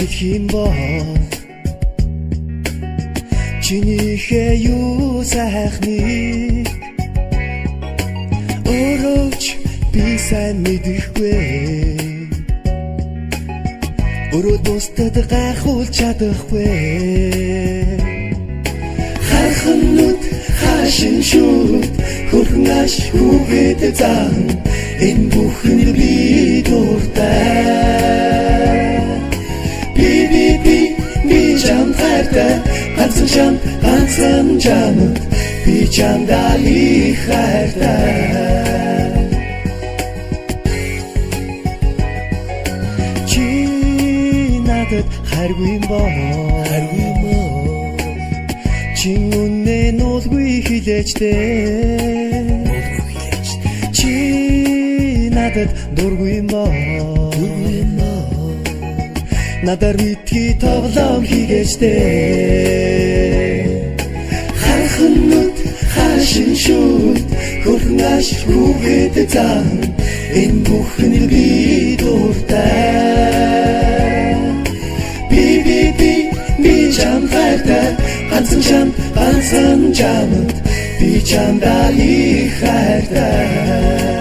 хэлхийн бол чинийхээ юу сайхны өөрөөч би сайн мэдэхгүй өрөө бусдад гайхуулж чадахгүй хайрхан нүд хашин шүүд хөрхөн аш хүүхэд зан энэ бүхэнд би дуртай би чам хайртай ганцхан чамд би чамдаа их хайртай чи надад хайргүй мөн чи үнэ нуулгүй хилээчтэй чи надад дургүй мөн надад мэдхий тоглоом хийгээчтэй хайрхан нүд хашин шүүд хөрхөн аш хүүхэд зан энэ бүхэнд би дуртай би чам хайртай ганцхан чамд би чамдаа их хайртай